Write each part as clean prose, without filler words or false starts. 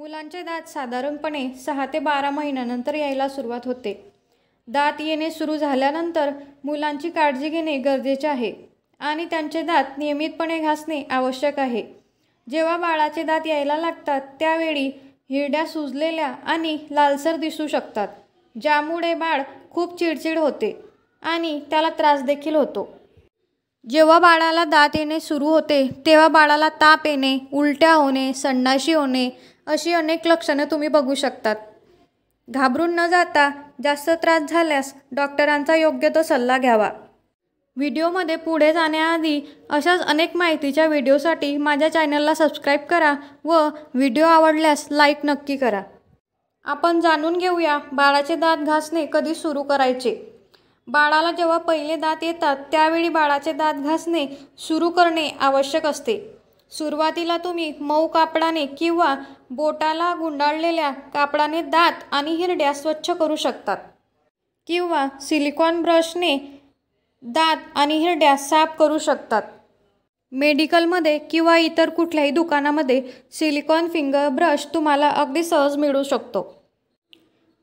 मुलांचे दात साधारणपणे 6 ते 12 महिन्यानंतर यायला सुरुवात होते. दात येणे सुरू झाल्यानंतर मुलांची काळजी घेणे गरजेचे आहे आणि त्यांचे दात नियमितपणे घासणे आवश्यक आहे. जेव्हा बाळाचे दात यायला लागतात त्यावेळी हिरड्या सुजलेल्या आणि लालसर दिसू शकतात, ज्यामुळे बाळ खूप चिडचिड होते आणि त्याला त्रास देखील होतो. जेव्हा बाळाला दात येणे सुरू होते तेव्हा बाळाला ताप येणे, उलट्या होणे, संडाशी होणे अशी अनेक लक्षणे तुम्ही बघू शकतात. घाबरून न जाता जास्त त्रास झाल्यास डॉक्टरांचा योग्य तो सल्ला घ्यावा. व्हिडिओमध्ये पुढे जाण्याआधी अशाच अनेक माहितीच्या व्हिडिओसाठी माझ्या चॅनलला सबस्क्राईब करा व व्हिडिओ आवडल्यास लाईक नक्की करा. आपण जाणून घेऊया बाळाचे दात घासणे कधी सुरू करायचे. बाळाला जेव्हा पहिले दात येतात त्यावेळी बाळाचे दात घासणे सुरू करणे आवश्यक असते. सुरुवातीला तुम्ही मऊ कापडाने किंवा बोटाला गुंडाळलेल्या कापडाने दात आणि हिरड्या स्वच्छ करू शकतात किंवा सिलिकॉन ब्रशने दात आणि हिरड्या साफ करू शकतात. मेडिकलमध्ये किंवा इतर कुठल्याही दुकानामध्ये सिलिकॉन फिंगर ब्रश तुम्हाला अगदी सहज मिळू शकतो.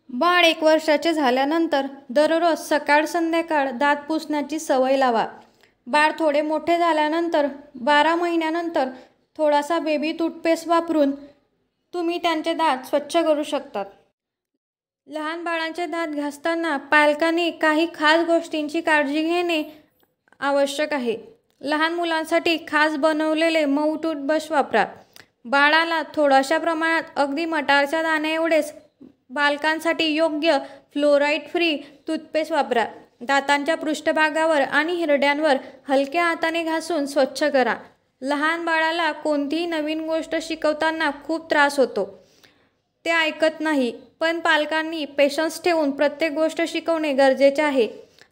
बाळ 1 वर्षाचे झाल्यानंतर दररोज सकाळ संध्याकाळ दात पुसण्याची सवय लावा. बाळ थोडे मोठे झाल्यानंतर 12 महिन्यानंतर थोडासा बेबी टूथपेस्ट वापरून तुम्ही त्यांचे दात स्वच्छ करू शकतात. लहान बाळांचे दात घासताना पालकांनी काही खास गोष्टींची काळजी घेणे आवश्यक आहे. लहान मुलांसाठी खास बनवलेले मऊ टूथब्रश वापरा. बाळाला थोड्याशा प्रमाणात अगदी मटारच्या दाण्याएवढेच बालकांसाठी योग्य फ्लोराईड फ्री टूथपेस्ट वापरा. दातांच्या पृष्ठभागावर आणि हिरड्यांवर हलक्या हाताने घासून स्वच्छ करा. लहान बाळाला कोणतीही नवीन गोष्ट शिकवताना खूप त्रास होतो. ते ऐकत नाही, पण पालकांनी पेशन्स ठेवून प्रत्येक गोष्ट शिकवणे गरजेचे आहे.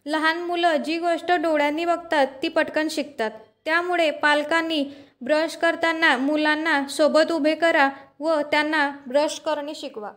लहान मुलं जी गोष्ट डोळ्यांनी बघतात ती पटकन शिकतात. त्यामुळे पालकांनी ब्रश करताना मुलांना सोबत उभे करा व त्यांना ब्रश करणे शिकवा.